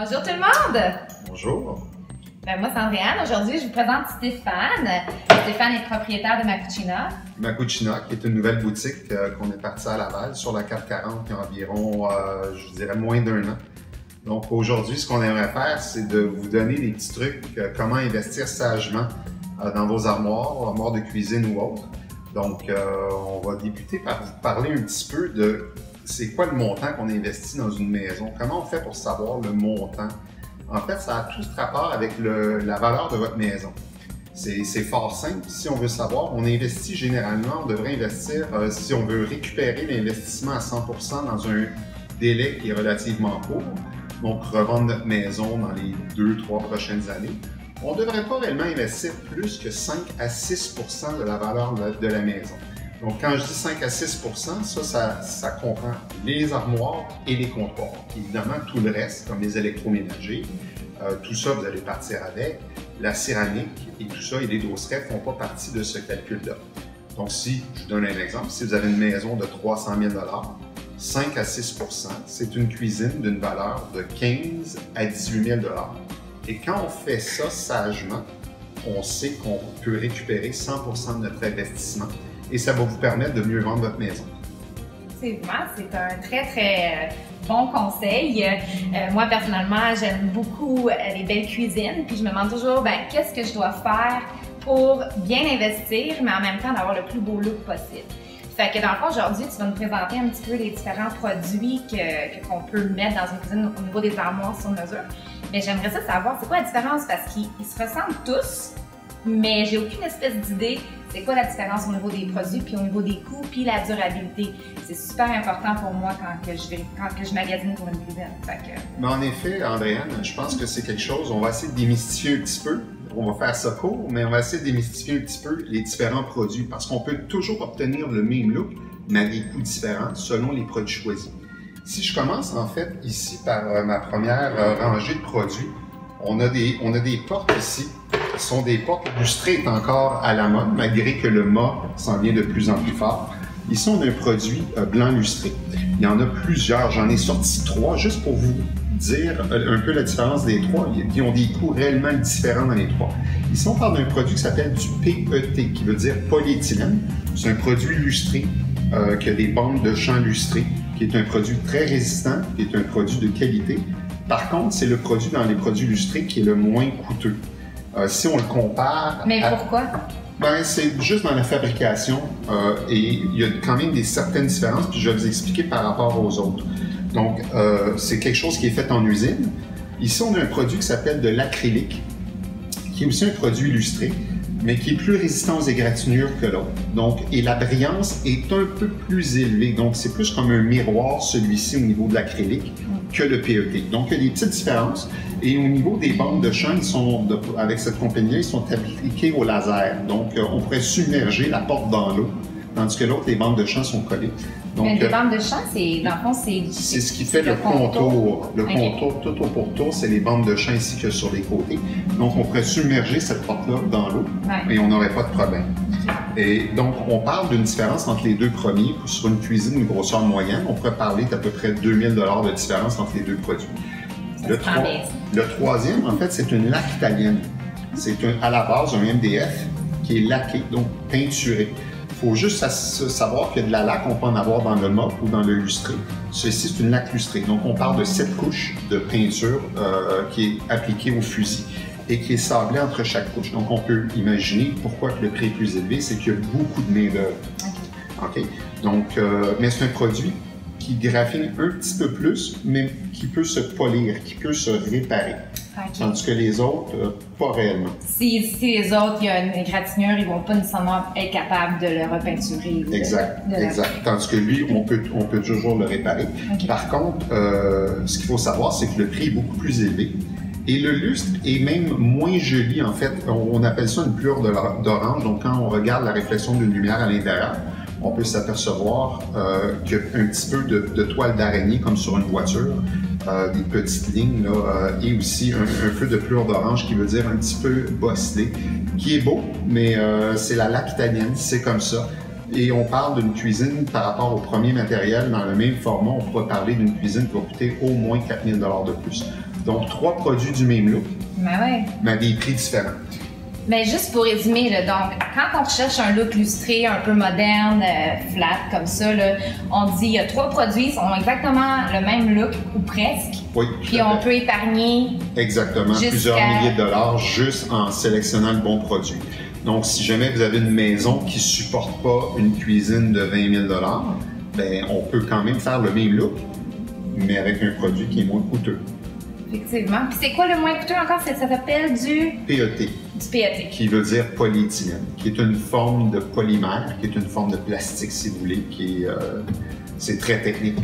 Bonjour tout le monde! Bonjour! Moi, c'est Andréane. Aujourd'hui, je vous présente Stéphane. Stéphane est propriétaire de Ma Cucina. Ma Cucina, qui est une nouvelle boutique qu'on est parti à Laval sur la 440 il y a environ, je dirais, moins d'un an. Donc aujourd'hui, ce qu'on aimerait faire, c'est de vous donner des petits trucs, comment investir sagement dans vos armoires de cuisine ou autres. Donc, on va débuter par vous parler un petit peu de c'est quoi le montant qu'on investit dans une maison, comment on fait pour savoir le montant. En fait, ça a tout rapport avec la valeur de votre maison. C'est fort simple. Si on veut savoir, on investit généralement, on devrait investir, si on veut récupérer l'investissement à 100% dans un délai qui est relativement court, donc revendre notre maison dans les 2-3 prochaines années, on ne devrait pas réellement investir plus que 5 à 6% de la valeur de la maison. Donc, quand je dis 5 à 6%, ça comprend les armoires et les comptoirs. Évidemment, tout le reste, comme les électroménagers, tout ça, vous allez partir avec. La céramique et tout ça et les dosserets ne font pas partie de ce calcul-là. Donc, si, je vous donne un exemple, si vous avez une maison de 300 000 $, 5 à 6%, c'est une cuisine d'une valeur de 15 à 18 000 $. Et quand on fait ça sagement, on sait qu'on peut récupérer 100% de notre investissement et ça va vous permettre de mieux vendre votre maison. Effectivement, c'est un très bon conseil. Moi, personnellement, j'aime beaucoup les belles cuisines, puis je me demande toujours, qu'est-ce que je dois faire pour bien investir, mais en même temps d'avoir le plus beau look possible. Fait que dans le fond, aujourd'hui, tu vas nous présenter un petit peu les différents produits qu'on peut mettre dans une cuisine au niveau des armoires sur mesure. Mais j'aimerais ça savoir, c'est quoi la différence? Parce qu'ils se ressemblent tous, mais j'ai aucune espèce d'idée c'est quoi la différence au niveau des produits, puis au niveau des coûts, puis la durabilité. C'est super important pour moi quand je magasine pour une cuisine. Mais en effet, Andréane, je pense que c'est quelque chose, on va essayer de démystifier un petit peu. On va faire ça court, mais on va essayer de démystifier un petit peu les différents produits parce qu'on peut toujours obtenir le même look, mais à des coûts différents selon les produits choisis. Si je commence en fait ici par ma première rangée de produits, on a des portes ici. Ce sont des portes lustrées encore à la mode, malgré que le mât s'en vient de plus en plus fort. Ici, on a un produit blanc lustré. Il y en a plusieurs. J'en ai sorti 3 juste pour vous dire un peu la différence des 3. Ils ont des coûts réellement différents dans les 3. Ici, on parle d'un produit qui s'appelle du PET, qui veut dire polyéthylène. C'est un produit lustré qui a des bandes de champ lustrées, qui est un produit très résistant, qui est un produit de qualité. Par contre, c'est le produit dans les produits lustrés qui est le moins coûteux. Si on le compare... Mais pourquoi? C'est juste dans la fabrication et il y a quand même certaines différences, puis je vais vous expliquer par rapport aux autres. Donc, c'est quelque chose qui est fait en usine. Ici, on a un produit qui s'appelle de l'acrylique, qui est aussi un produit illustré, mais qui est plus résistant aux égratignures que l'autre. Donc, et la brillance est un peu plus élevée. Donc, c'est plus comme un miroir, celui-ci, au niveau de l'acrylique, que le PET. Donc, il y a des petites différences. Et au niveau des bandes de champ, avec cette compagnie-là, ils sont appliqués au laser. Donc, on pourrait submerger la porte dans l'eau, tandis que l'autre, les bandes de champ sont collées. Donc, mais les bandes de champ, dans le fond, c'est ce qui fait le contour. Le contour, tout au pourtour, c'est les bandes de champ ici que sur les côtés. Donc, on pourrait submerger cette porte-là dans l'eau et on n'aurait pas de problème. Et donc, on parle d'une différence entre les deux premiers. Sur une cuisine de grosseur moyenne, on pourrait parler d'à peu près 2000 $ de différence entre les deux produits. Le troisième, en fait, c'est une laque italienne. C'est à la base un MDF qui est laqué, donc peinturé. Il faut juste savoir qu'il y a de la laque, on peut en avoir dans le mât ou dans le lustré. Ceci, c'est une laque lustrée. Donc, on parle de 7 couches de peinture qui est appliquée au fusil et qui est sablée entre chaque couche. Donc, on peut imaginer pourquoi le prix est plus élevé, c'est qu'il y a beaucoup de main-d'œuvre. OK? Donc, mais c'est un produit qui graphine un petit peu plus, mais qui peut se polir, qui peut se réparer. Tandis que les autres, pas réellement. Si les autres, il y a une égratignure, ils ne vont pas nécessairement être capables de le repeinturer. Exact. Tandis que lui, on peut toujours le réparer. Par contre, ce qu'il faut savoir, c'est que le prix est beaucoup plus élevé. Et le lustre est même moins joli, en fait. On appelle ça une pleure d'orange. Donc, quand on regarde la réflexion d'une lumière à l'intérieur, on peut s'apercevoir qu'il y a un petit peu de toile d'araignée, comme sur une voiture, des petites lignes, là, et aussi un feu de pleure d'orange qui veut dire un petit peu bosselé, qui est beau, mais c'est la laque italienne, c'est comme ça. Et on parle d'une cuisine par rapport au premier matériel dans le même format, on pourrait parler d'une cuisine qui va coûter au moins 4 000 $ de plus. Donc, 3 produits du même look, ouais. mais à des prix différents. Mais juste pour résumer, là, donc, quand on recherche un look lustré, un peu moderne, flat, comme ça, là, on dit il y a 3 produits qui ont exactement le même look, ou presque. Oui, puis on peut épargner. Exactement, plusieurs milliers de dollars juste en sélectionnant le bon produit. Donc, si jamais vous avez une maison qui ne supporte pas une cuisine de 20 000 bien, on peut quand même faire le même look, mais avec un produit qui est moins coûteux. Effectivement. Puis c'est quoi le moins coûteux encore? Ça s'appelle du PET. Du PET. Qui veut dire polyéthylène, qui est une forme de polymère, qui est une forme de plastique, si vous voulez, qui est... c'est très technique.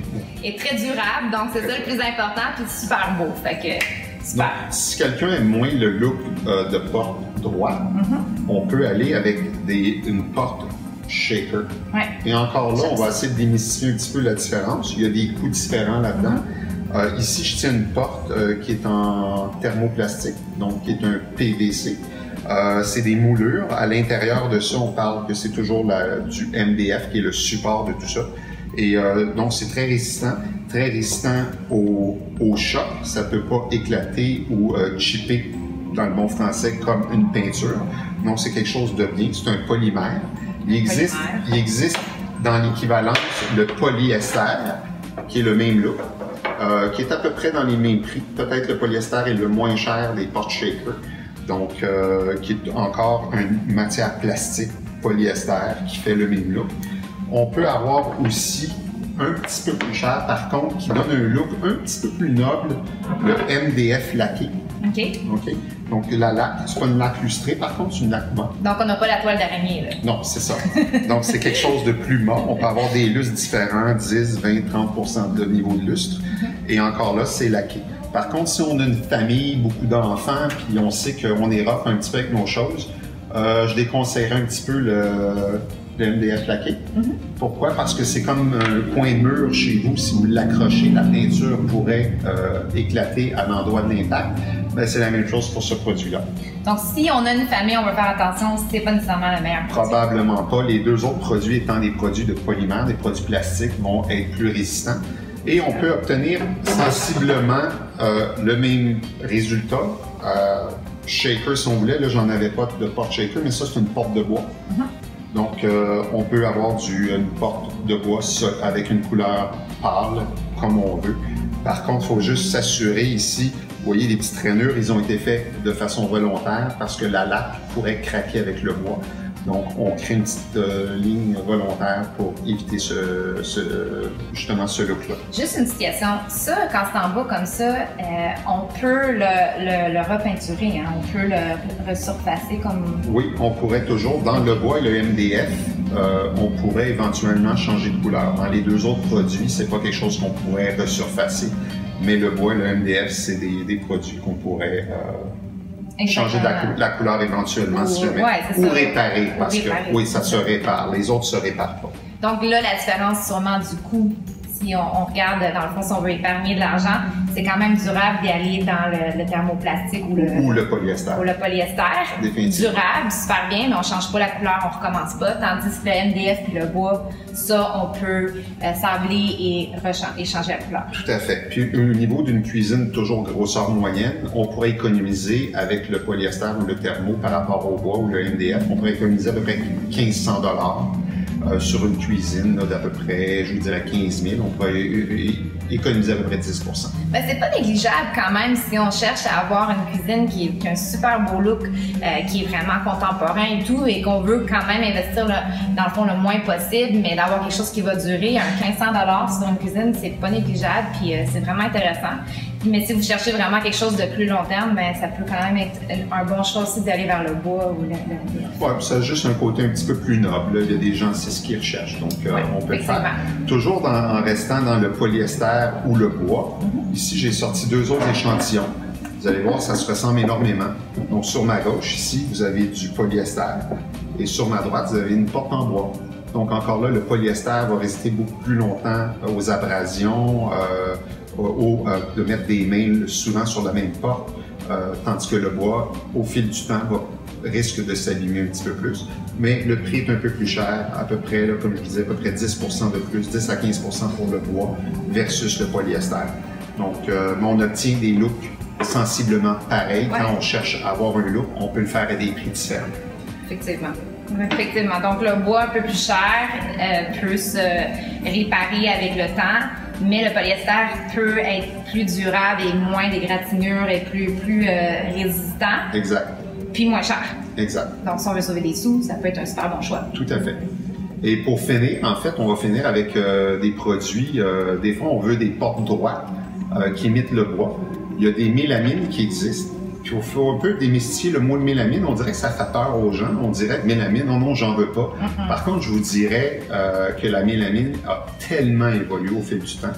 Et très durable, donc c'est ça le plus important, puis super beau. Fait que, super. Donc, si quelqu'un aime moins le look de porte droite, on peut aller avec une porte shaker. Ouais. Et encore là, on va essayer de démystifier un petit peu la différence. Il y a des coûts différents là-dedans. Ici, je tiens une porte qui est en thermoplastique, donc qui est un PVC. C'est des moulures. À l'intérieur de ça, on parle que c'est toujours du MDF qui est le support de tout ça. Et donc, c'est très résistant au choc. Ça ne peut pas éclater ou chipper, dans le bon français, comme une peinture. Donc, c'est quelque chose de bien. C'est un polymère. Il existe dans l'équivalence le polyester, qui est le même look, qui est à peu près dans les mêmes prix. Peut-être le polyester est le moins cher des portes shaker. Donc, qui est encore une matière plastique polyester qui fait le même look. On peut avoir aussi un petit peu plus cher, par contre, qui donne un look un petit peu plus noble, le MDF laqué. OK. Donc, la laque, c'est pas une laque lustrée, par contre, c'est une laque mat. Donc, on n'a pas la toile d'araignée, là. Non, c'est ça. Donc, c'est quelque chose de plus mat. On peut avoir des lustres différents, 10, 20, 30% de niveau de lustre. Et encore là, c'est laqué. Par contre, si on a une famille, beaucoup d'enfants, puis on sait qu'on est rough un petit peu avec nos choses, je déconseillerais un petit peu le MDF laqué. Pourquoi? Parce que c'est comme un coin de mur chez vous. Si vous l'accrochez, la peinture pourrait éclater à l'endroit de l'impact. Ben, c'est la même chose pour ce produit-là. Donc, si on a une famille, on va faire attention, c'est pas nécessairement le meilleur produit. Probablement pas. Les 2 autres produits étant des produits de polymère, des produits plastiques, vont être plus résistants. Et on peut obtenir sensiblement le même résultat. Shaker, si on voulait, là, j'en avais pas de porte shaker, mais ça, c'est une porte de bois. Donc, on peut avoir une porte de bois avec une couleur pâle, comme on veut. Par contre, il faut juste s'assurer ici, vous voyez, les petites rainures, ils ont été faits de façon volontaire parce que la laque pourrait craquer avec le bois. Donc, on crée une petite ligne volontaire pour éviter justement ce look-là. Juste une petite question. Ça, quand c'est en bas comme ça, on peut le repeinturer, hein? On peut le resurfacer comme... Oui, on pourrait toujours. Dans le bois et le MDF, on pourrait éventuellement changer de couleur. Dans les 2 autres produits, c'est pas quelque chose qu'on pourrait resurfacer. Mais le bois et le MDF, c'est des produits qu'on pourrait... changer la couleur éventuellement si jamais. Ou réparer, parce que oui, ça se répare. Les autres se réparent pas. Donc là, la différence sûrement du coût, si on regarde, dans le fond, si on veut épargner de l'argent, c'est quand même durable d'y aller dans le thermoplastique ou le polyester. Ou le polyester. Définitivement. Durable, super bien, mais on ne change pas la couleur, on ne recommence pas. Tandis que le MDF et le bois, ça, on peut sabler et changer la couleur. Tout à fait. Puis au niveau d'une cuisine toujours grosseur moyenne, on pourrait économiser avec le polyester ou le thermo par rapport au bois ou le MDF, on pourrait économiser à peu près 1500 $ sur une cuisine d'à peu près, je vous dirais 15 000. On pourrait économiser à peu près 10 %. Ben, c'est pas négligeable quand même si on cherche à avoir une cuisine qui a un super beau look, qui est vraiment contemporain et tout, et qu'on veut quand même investir dans le fond le moins possible, mais d'avoir quelque chose qui va durer. Un 1500 $ sur une cuisine, c'est pas négligeable, puis c'est vraiment intéressant. Mais si vous cherchez vraiment quelque chose de plus long terme, ben, ça peut quand même être un bon choix aussi d'aller vers le bois ou le MDF. Oui, ça a juste un côté un petit peu plus noble. Il y a des gens, c'est ce qu'ils recherchent. Donc, on peut le faire. Toujours en restant dans le polyester ou le bois. Ici, j'ai sorti 2 autres échantillons. Vous allez voir, ça se ressemble énormément. Donc, sur ma gauche, ici, vous avez du polyester. Et sur ma droite, vous avez une porte en bois. Donc, encore là, le polyester va résister beaucoup plus longtemps aux abrasions, de mettre des mains souvent sur la même porte, tandis que le bois, au fil du temps, risque de s'abîmer un petit peu plus. Mais le prix est un peu plus cher, à peu près, là, comme je disais, à peu près 10 % de plus, 10 à 15 % pour le bois versus le polyester. Donc, on obtient des looks sensiblement pareils. Ouais. Quand on cherche à avoir un look, on peut le faire à des prix différents. Effectivement. Effectivement. Donc, le bois un peu plus cher peut se réparer avec le temps, mais le polyester peut être plus durable et moins d'égratignures et plus résistant. Exact. Puis moins cher. Exact. Donc, si on veut sauver des sous, ça peut être un super bon choix. Tout à fait. Et pour finir, en fait, on va finir avec des produits. Des fois, on veut des portes droites qui imitent le bois. Il y a des mélamines qui existent. Puis il faut un peu démystifier le mot de mélamine. On dirait que ça fait peur aux gens. On dirait mélamine, non, j'en veux pas. Par contre, je vous dirais que la mélamine a tellement évolué au fil du temps.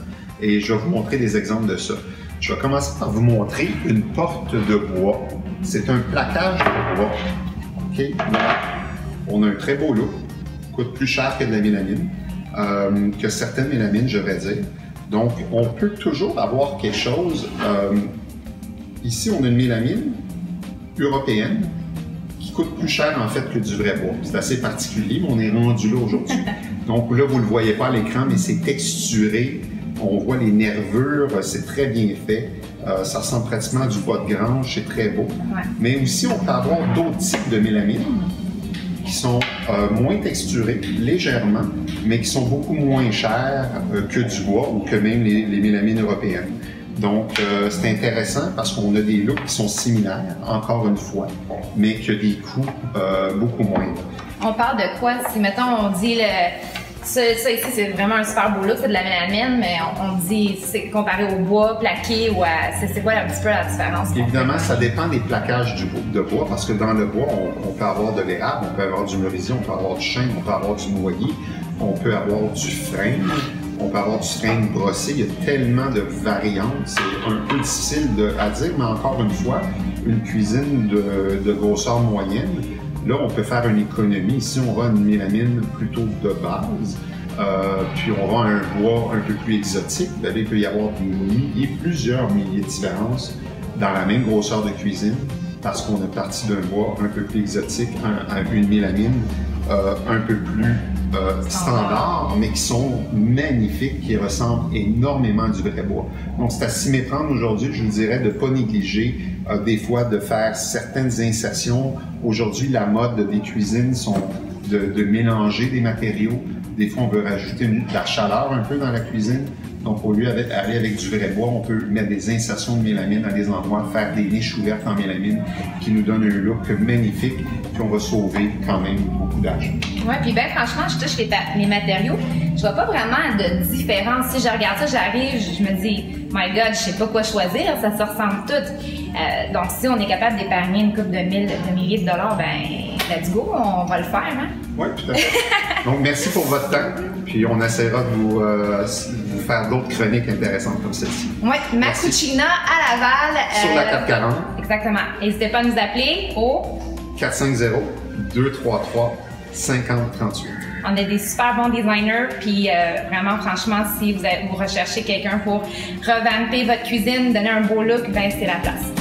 Et je vais vous montrer des exemples de ça. Je vais commencer par vous montrer une porte de bois. C'est un plaquage de bois. OK? On a un très beau look. Coûte plus cher que de la mélamine, que certaines mélamines, je vais dire. Donc, on peut toujours avoir quelque chose. Ici, on a une mélamine européenne qui coûte plus cher en fait que du vrai bois. C'est assez particulier, mais on est rendu là aujourd'hui. Donc là, vous ne le voyez pas à l'écran, mais c'est texturé. On voit les nervures, c'est très bien fait. Ça ressemble pratiquement à du bois de grange, c'est très beau. Ouais. Mais aussi, on peut avoir d'autres types de mélamine qui sont moins texturés, légèrement, mais qui sont beaucoup moins chers que du bois ou que même les mélamines européennes. Donc, c'est intéressant parce qu'on a des looks qui sont similaires, encore une fois, mais qui ont des coûts beaucoup moindres. On parle de quoi? Si, mettons, on dit ça ici, c'est vraiment un super beau look, c'est de la mélamine, mais on dit, c'est comparé au bois plaqué ou à... C'est quoi un petit peu la différence? Évidemment, ça dépend des plaquages de bois, parce que dans le bois, on peut avoir de l'érable, on peut avoir du merisier, on peut avoir du chêne, on peut avoir du noyer, on peut avoir du frêne, on peut avoir du frêne brossé. Il y a tellement de variantes, c'est un peu difficile à dire, mais encore une fois, une cuisine de grosseur moyenne, là, on peut faire une économie. Ici, on va à une mélamine plutôt de base, puis on va à un bois un peu plus exotique. Là, il peut y avoir plusieurs milliers de différences dans la même grosseur de cuisine, parce qu'on est parti d'un bois un peu plus exotique à une mélamine un peu plus standard, mais qui sont magnifiques, qui ressemblent énormément à du vrai bois. Donc, c'est à s'y méprendre aujourd'hui, je vous dirais, de ne pas négliger des fois de faire certaines insertions. Aujourd'hui, la mode des cuisines sont de mélanger des matériaux. Des fois, on veut rajouter de la chaleur un peu dans la cuisine. Donc, au lieu d'aller avec du vrai bois, on peut mettre des insertions de mélamine à des endroits, faire des niches ouvertes en mélamine qui nous donnent un look magnifique, puis on va sauver quand même beaucoup d'argent. Oui, puis bien franchement, je touche les matériaux. Je vois pas vraiment de différence. Si je regarde ça, j'arrive, je me dis, my God, je sais pas quoi choisir, ça se ressemble tout. Donc, si on est capable d'épargner une couple de milliers de dollars, ben, let's go, on va le faire, hein? Oui, tout à fait. Donc, merci pour votre temps, puis on essaiera de vous faire d'autres chroniques intéressantes comme celle-ci. Oui, Macucina à Laval. Sur la 440. Exactement. N'hésitez pas à nous appeler au 450-233-5038. On a des super bons designers, puis vraiment, franchement, si vous recherchez quelqu'un pour revamper votre cuisine, donner un beau look, ben c'est la place.